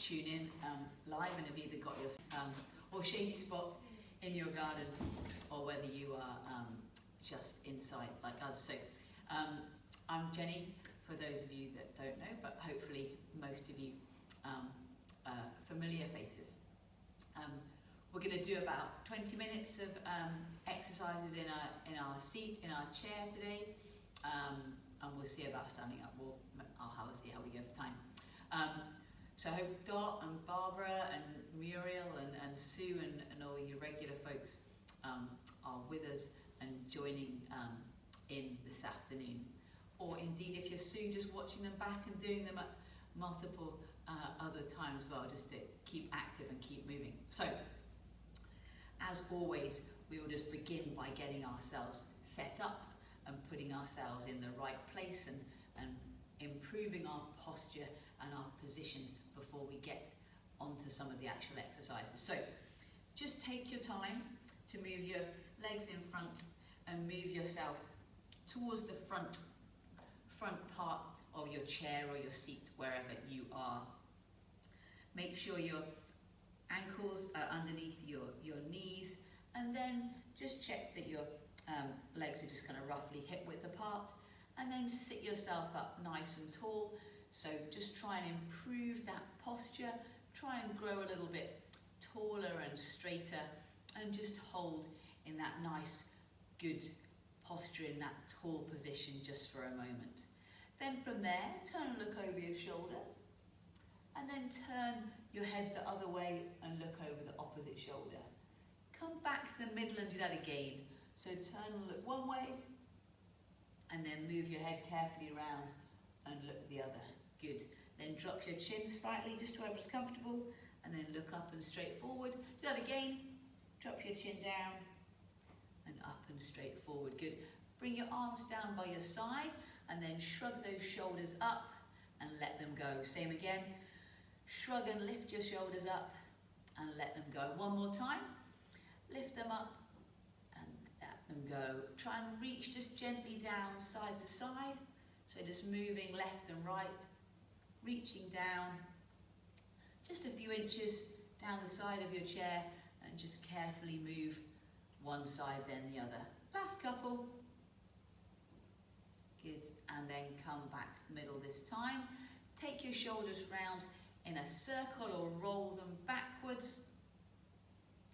tune in live and have either got your or shady spot in your garden, or whether you are just inside like us. So I'm Jenny, for those of you that don't know, but hopefully most of you familiar faces. We're going to do about 20 minutes of exercises in our seat, in our chair today, and we'll see about standing up. I'll have a see how we go for time. So I hope Dot and Barbara and Muriel and Sue and all your regular folks are with us and joining in this afternoon. Or indeed, if you're Sue, just watching them back and doing them at multiple other times as well, just to keep active and keep moving. So, as always, we will just begin by getting ourselves set up and putting ourselves in the right place and improving our posture and our position before we get onto some of the actual exercises. So, just take your time to move your legs in front and move yourself towards the front part of your chair or your seat, wherever you are. Make sure your ankles are underneath your knees, and then just check that your legs are just kind of roughly hip width apart, and then sit yourself up nice and tall. So just try and improve that posture, try and grow a little bit taller and straighter, and just hold in that nice, good posture in that tall position just for a moment. Then from there, turn and look over your shoulder, and then turn your head the other way and look over the opposite shoulder. Come back to the middle and do that again. So turn and look one way, and then move your head carefully around and look the other. Good. Then drop your chin slightly, just to wherever's comfortable, and then look up and straight forward. Do that again. Drop your chin down and up and straight forward. Good. Bring your arms down by your side, and then shrug those shoulders up and let them go. Same again. Shrug and lift your shoulders up and let them go. One more time. Lift them up and let them go. Try and reach just gently down side to side. So just moving left and right, reaching down just a few inches down the side of your chair, and just carefully move one side then the other. Last couple. Good. And then come back to the middle this time. Take your shoulders round in a circle or roll them backwards.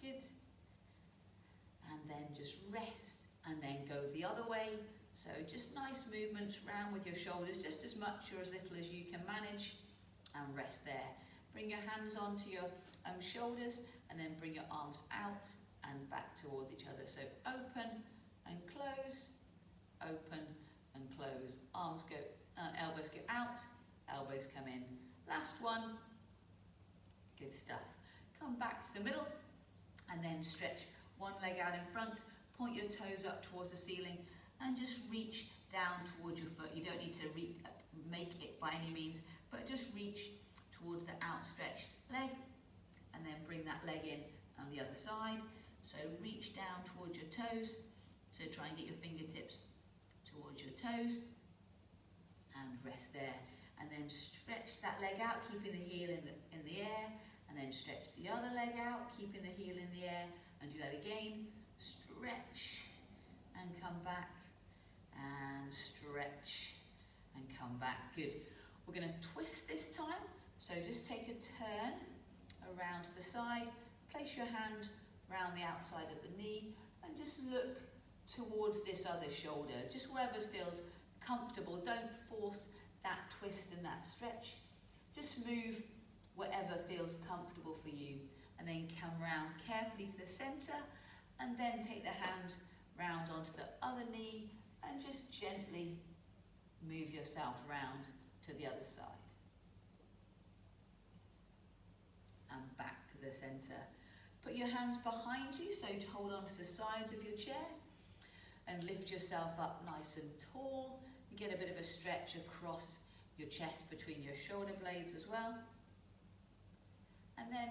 Good. And then just rest and then go the other way. So just nice movements round with your shoulders, just as much or as little as you can manage, and rest there. Bring your hands onto your shoulders, and then bring your arms out and back towards each other. So open and close, open and close. Arms go, elbows go out, elbows come in. Last one. Good stuff. Come back to the middle, and then stretch one leg out in front, point your toes up towards the ceiling, and just reach down towards your foot. You don't need to make it by any means, but just reach towards the outstretched leg, and then bring that leg in on the other side. So reach down towards your toes. So try and get your fingertips towards your toes, and rest there. And then stretch that leg out, keeping the heel in the air, and then stretch the other leg out, keeping the heel in the air, and do that again. Stretch and come back, and stretch and come back. Good. We're going to twist this time, so just take a turn around to the side, place your hand around the outside of the knee, and just look towards this other shoulder, just wherever feels comfortable. Don't force that twist and that stretch. Just move wherever feels comfortable for you, and then come round carefully to the centre, and then take the hand round onto the other knee, and just gently move yourself round to the other side. And back to the centre. Put your hands behind you, so to hold on to the sides of your chair, and lift yourself up nice and tall. You get a bit of a stretch across your chest between your shoulder blades as well. And then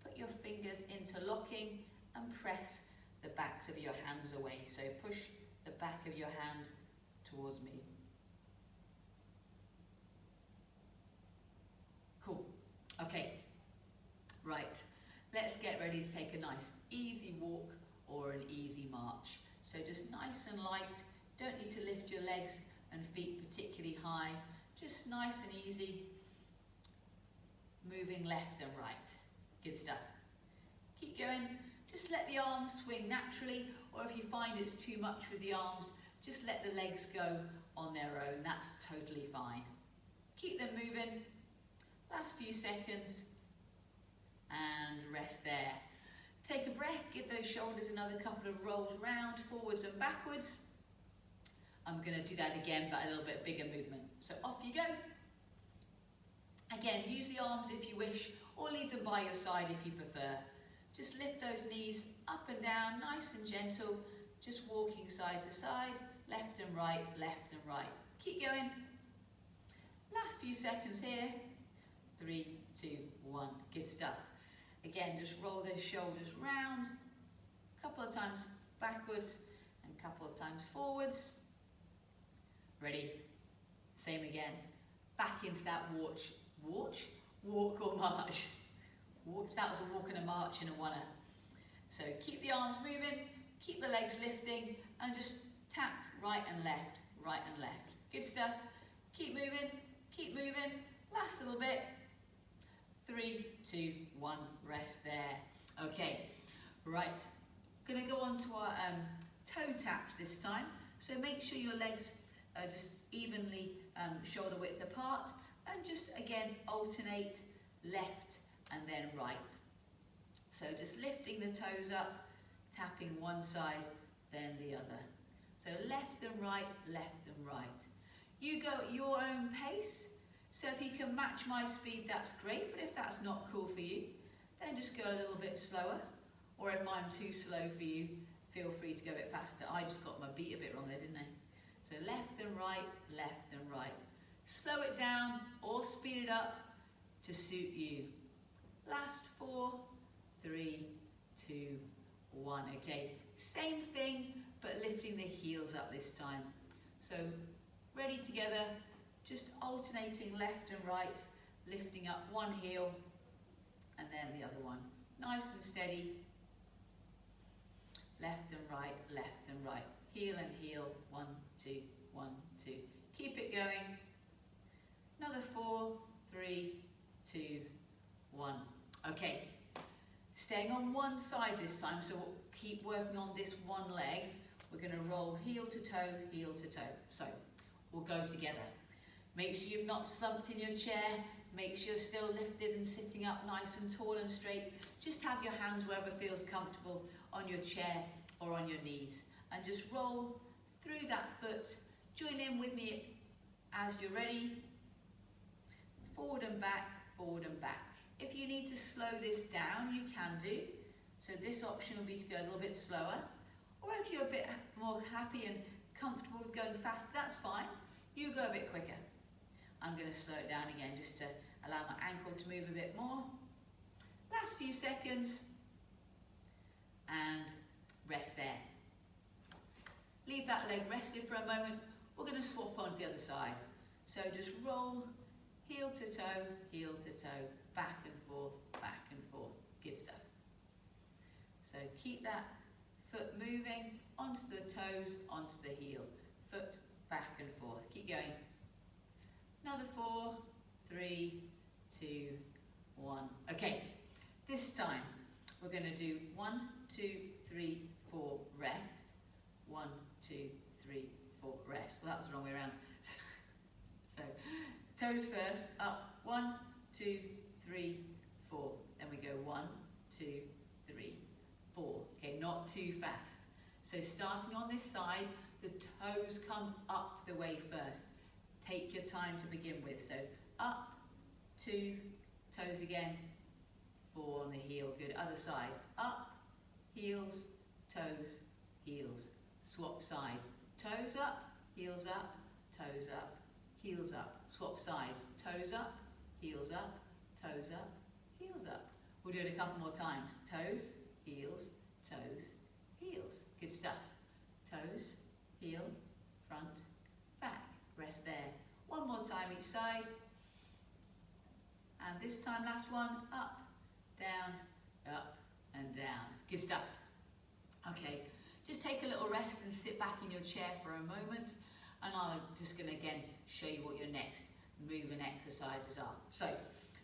put your fingers interlocking and press the backs of your hands away. So push the back of your hand towards me. Cool. Okay, nice easy walk or an easy march. So just nice and light, don't need to lift your legs and feet particularly high, just nice and easy, moving left and right. Good stuff. Keep going, just let the arms swing naturally, or if you find it's too much with the arms, just let the legs go on their own, that's totally fine. Keep them moving, last few seconds, and rest there. Take a breath, give those shoulders another couple of rolls round, forwards and backwards. I'm going to do that again, but a little bit bigger movement. So off you go. Again, use the arms if you wish, or leave them by your side if you prefer. Just lift those knees up and down, nice and gentle, just walking side to side, left and right, left and right. Keep going. Last few seconds here. 3, 2, 1. Good stuff. Again, just roll those shoulders round, a couple of times backwards and a couple of times forwards. Ready? Same again. Back into that walk or march. That was a walk and a march and a oneer. So keep the arms moving, keep the legs lifting, and just tap right and left, right and left. Good stuff. Keep moving. Last little bit. 3, 2, 1, rest there. Okay, right. Gonna go on to our toe taps this time. So make sure your legs are just evenly shoulder width apart, and just again alternate left and then right. So just lifting the toes up, tapping one side, then the other. So left and right, left and right. You go at your own pace. So if you can match my speed, that's great, but if that's not cool for you, then just go a little bit slower. Or if I'm too slow for you, feel free to go a bit faster. I just got my beat a bit wrong there, didn't I? So left and right, left and right. Slow it down or speed it up to suit you. Last 4, 3, 2, 1. Okay, same thing, but lifting the heels up this time. So ready together. Just alternating left and right, lifting up one heel and then the other one. Nice and steady. Left and right, left and right. Heel and heel, 1, 2, 1, 2. Keep it going. Another 4, 3, 2, 1. Okay, staying on one side this time, so we'll keep working on this one leg. We're going to roll heel to toe, heel to toe. So we'll go together. Make sure you've not slumped in your chair. Make sure you're still lifted and sitting up nice and tall and straight. Just have your hands wherever feels comfortable, on your chair or on your knees. And just roll through that foot. Join in with me as you're ready. Forward and back, forward and back. If you need to slow this down, you can do. So this option will be to go a little bit slower. Or if you're a bit more happy and comfortable with going fast, that's fine. You go a bit quicker. I'm going to slow it down again just to allow my ankle to move a bit more. Last few seconds. And rest there. Leave that leg rested for a moment. We're going to swap on to the other side. So just roll heel to toe, back and forth, back and forth. Good stuff. So keep that foot moving onto the toes, onto the heel. Foot back and forth. Keep going. Another 4, 3, 2, 1. Okay, this time we're going to do 1, 2, 3, 4, rest. 1, 2, 3, 4, rest. Well, that was the wrong way around. So, toes first, up. 1, 2, 3, 4. Then we go 1, 2, 3, 4. Okay, not too fast. So starting on this side, the toes come up the way first. Take your time to begin with. So up, 2, toes again, 4 on the heel. Good. Other side. Up, heels, toes, heels. Swap sides. Toes up, heels up, toes up, heels up. Swap sides. Toes up, heels up, toes up, heels up. We'll do it a couple more times. Toes, heels, toes, heels. Good stuff. Toes, heel, front, back. Rest there. One more time each side. And this time, last one, up, down, and down. Good stuff. Okay, just take a little rest and sit back in your chair for a moment, and I'm just going to again show you what your next moving exercises are. So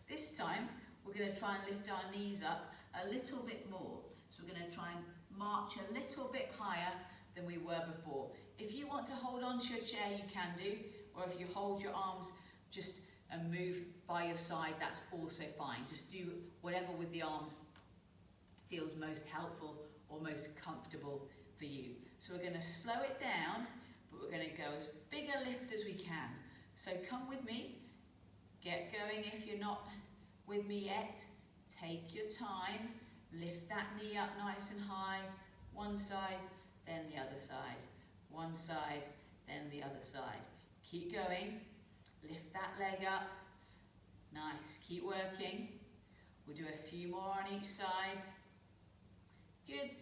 this time we're going to try and lift our knees up a little bit more. So we're going to try and march a little bit higher than we were before. If you want to hold on to your chair, you can do, or if you hold your arms just and move by your side, that's also fine. Just do whatever with the arms feels most helpful or most comfortable for you. So we're going to slow it down, but we're going to go as big a lift as we can. So come with me, get going if you're not with me yet. Take your time, lift that knee up nice and high, one side, then the other side, one side, then the other side. Keep going, lift that leg up, nice, keep working. We'll do a few more on each side. Good,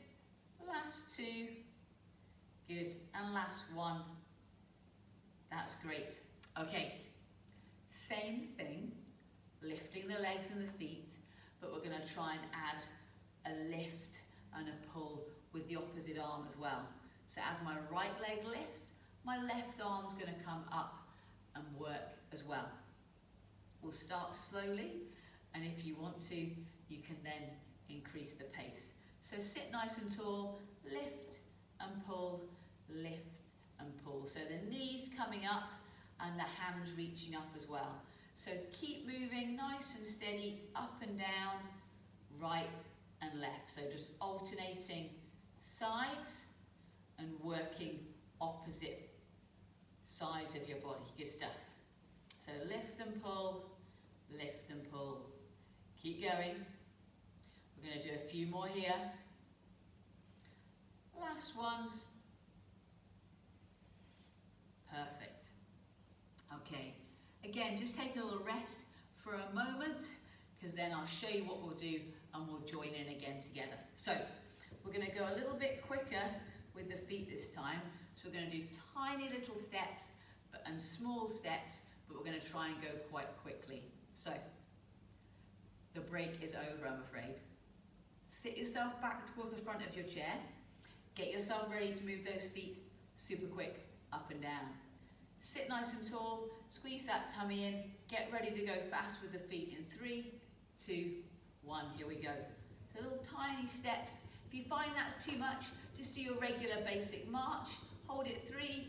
last two, good, and last one. That's great. Okay, same thing, lifting the legs and the feet, but we're going to try and add a lift and a pull with the opposite arm as well. So as my right leg lifts, my left arm's going to come up and work as well. We'll start slowly, and if you want to, you can then increase the pace. So sit nice and tall, lift and pull, lift and pull. So the knees coming up and the hands reaching up as well. So keep moving nice and steady, up and down, right and left. So just alternating sides and working opposite sides of your body. Good stuff. So lift and pull, lift and pull. Keep going. We're going to do a few more here. Last ones. Perfect. Okay. Again, just take a little rest for a moment, because then I'll show you what we'll do and we'll join in again together. So we're going to go a little bit quicker with the feet this time. So we're going to do tiny little steps and small steps, but we're going to try and go quite quickly. So the break is over, I'm afraid. Sit yourself back towards the front of your chair. Get yourself ready to move those feet super quick, up and down. Sit nice and tall, squeeze that tummy in, get ready to go fast with the feet in 3, 2, 1, here we go. So little tiny steps. If you find that's too much, just do your regular basic march. Hold it 3,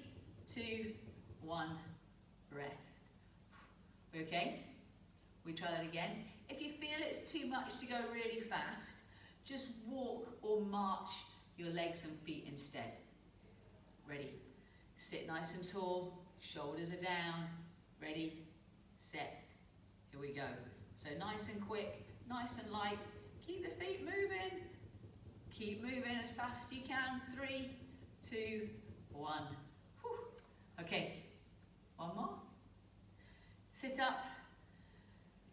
2, 1, rest. Okay? We try that again. If you feel it's too much to go really fast, just walk or march your legs and feet instead. Ready? Sit nice and tall, shoulders are down, ready, set, here we go. So nice and quick, nice and light, keep the feet moving, keep moving as fast as you can, 3, 2, 1. Whew. Okay, one more. Sit up,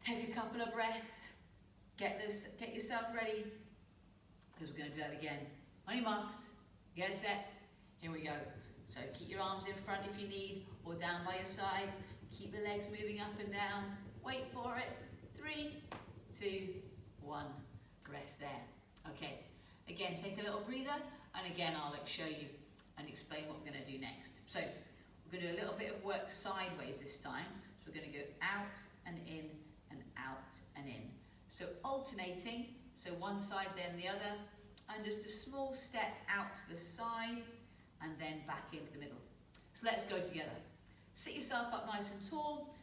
take a couple of breaths, get yourself ready, because we're going to do that again. On your marks, get set, here we go. So keep your arms in front if you need, or down by your side. Keep the legs moving up and down. Wait for it. 3, 2, 1. Rest there. Okay. Again, take a little breather, and again, I'll show you and explain what we're going to do next. So we're going to do a little bit of work sideways this time. So we're going to go out and in, and out and in. So alternating, so one side then the other, and just a small step out to the side, and then back into the middle. So let's go together. Sit yourself up nice and tall.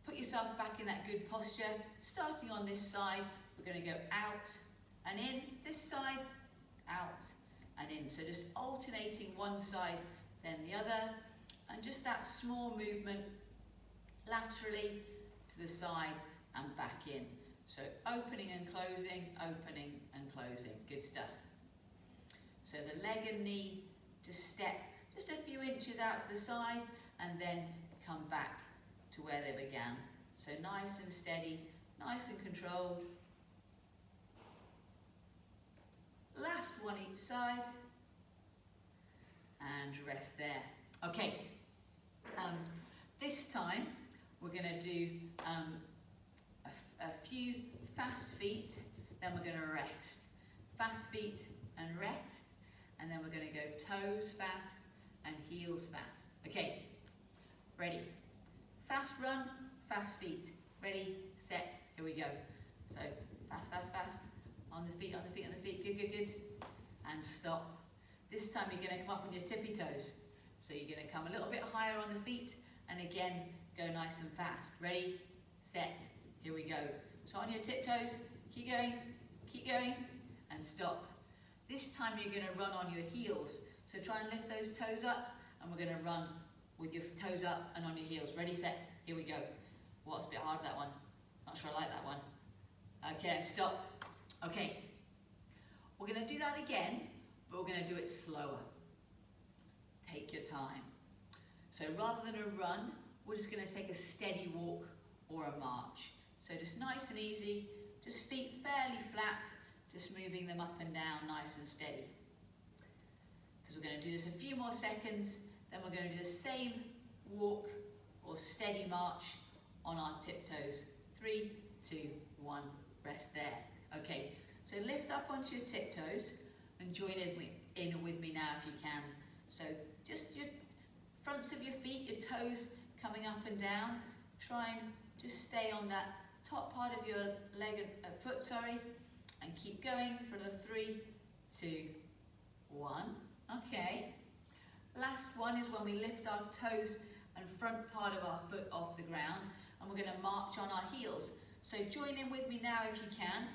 Put yourself back in that good posture. Starting on this side, we're going to go out and in. This side, out and in. So just alternating one side, then the other. And just that small movement laterally to the side and back in. So opening and closing, opening and closing. Good stuff. So the leg and knee just step just a few inches out to the side and then come back to where they began. So nice and steady, nice and controlled. Last one each side. And rest there. Okay. This time we're going to do a few fast feet, then we're going to rest. fast feet and rest. And then we're going to go toes fast and heels fast. Okay, ready. Fast run, fast feet. Ready, set, here we go. So fast, fast, fast. On the feet, on the feet, on the feet. Good, good, good. And stop. This time you're going to come up on your tippy toes. So you're going to come a little bit higher on the feet and again go nice and fast. Ready, set, here we go. So on your tiptoes, keep going, and stop. This time you're going to run on your heels. So try and lift those toes up, and we're going to run with your toes up and on your heels. Ready, set, here we go. Well, it's a bit hard, that one. Not sure I like that one. Okay, and stop. Okay, we're going to do that again, but we're going to do it slower. Take your time. So rather than a run, we're just going to take a steady walk or a march. So just nice and easy, just feet fairly flat, just moving them up and down nice and steady. Because we're going to do this a few more seconds, then we're going to do the same walk or steady march on our tiptoes. 3, 2, 1, rest there. Okay, so lift up onto your tiptoes and join in with me now if you can. So just your fronts of your feet, your toes coming up and down. Try and just stay on that top part of your leg, foot, and keep going for the 3, 2, 1. Okay. Last one is when we lift our toes and front part of our foot off the ground, and we're going to march on our heels. So join in with me now if you can.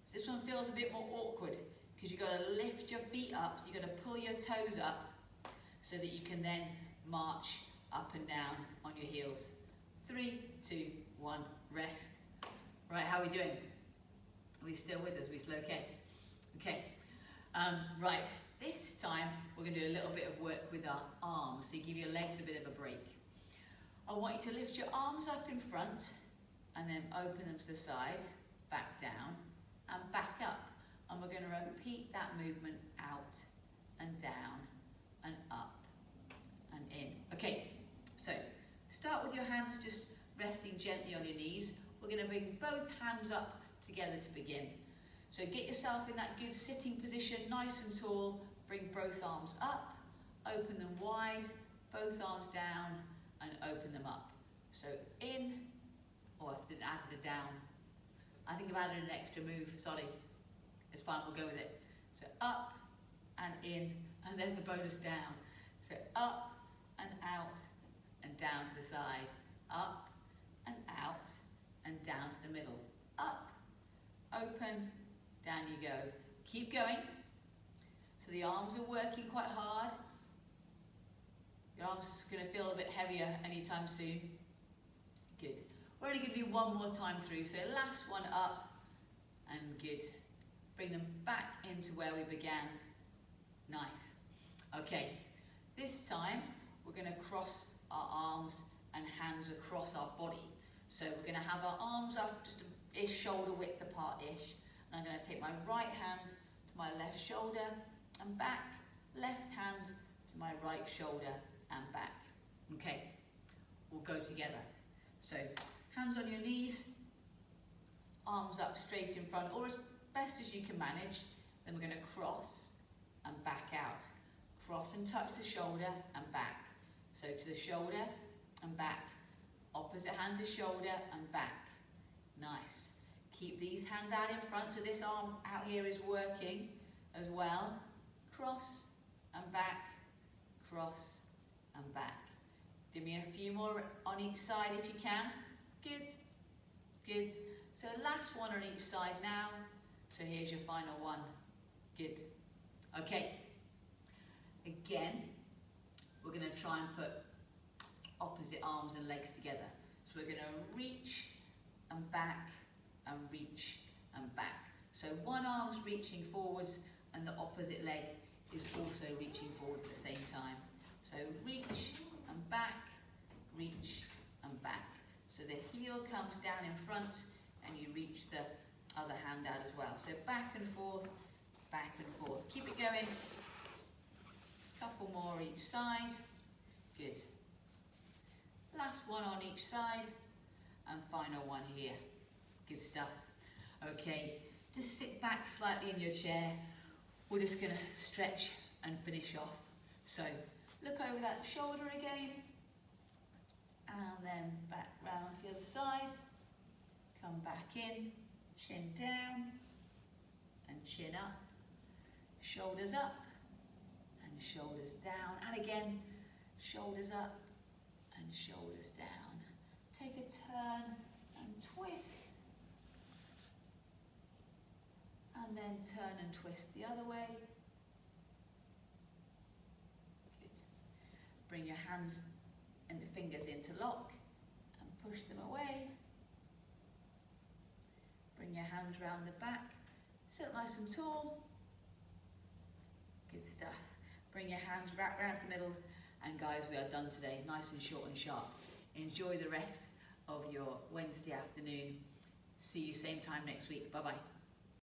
So this one feels a bit more awkward because you've got to lift your feet up, so you've got to pull your toes up so that you can then march up and down on your heels. 3, 2, 1, rest. Right, how are we doing? Are we still with us? Are we still okay? Okay. Right, this time we're going to do a little bit of work with our arms, so you give your legs a bit of a break. I want you to lift your arms up in front and then open them to the side, back down and back up. And we're going to repeat that movement out and down and up and in. Okay, so start with your hands just resting gently on your knees. We're going to bring both hands up together to begin. So get yourself in that good sitting position, nice and tall. Bring both arms up, open them wide, both arms down and open them up. So in, I didn't add the down. I think I've added an extra move, sorry. It's fine, we'll go with it. So up and in, and there's the bonus down. So up and out and down to the side. Up and out and down to the middle. Up, open, down you go. Keep going. So the arms are working quite hard. Your arms are going to feel a bit heavier anytime soon. Good. We're only going to do one more time through. So last one up and good. Bring them back into where we began. Nice. Okay. This time we're going to cross our arms and hands across our body. So we're going to have our arms up just ish shoulder width apart-ish. And I'm going to take my right hand to my left shoulder and back, left hand to my right shoulder and back. Okay, we'll go together. So hands on your knees, arms up straight in front, or as best as you can manage. Then we're going to cross and back out. Cross and touch the shoulder and back. So to the shoulder and back. Opposite hand to shoulder and back. Nice. Keep these hands out in front, so this arm out here is working as well. Cross and back, cross and back. Do me a few more on each side if you can. Good, good. So last one on each side now. So here's your final one. Good. Okay. Again, we're going to try and put opposite arms and legs together. So we're going to reach and back and reach and back. So one arm's reaching forwards and the opposite leg is also reaching forward at the same time. So reach and back, reach and back. So the heel comes down in front and you reach the other hand out as well. So back and forth, back and forth. Keep it going. Couple more each side. Good. Last one on each side and final one here. Good stuff. Okay, Just sit back slightly in your chair. We're just going to stretch and finish off. So look over that shoulder again, and then back round to the other side. Come back in, chin down and chin up, shoulders up and shoulders down, and again shoulders up and shoulders down. Take a turn and twist, and then turn and twist the other way. Good. Bring your hands and the fingers into lock and push them away. Bring your hands round the back, sit up nice and tall. Good stuff. Bring your hands back round to the middle, and guys, we are done today, nice and short and sharp. Enjoy the rest of your Wednesday afternoon. See you same time next week. Bye bye.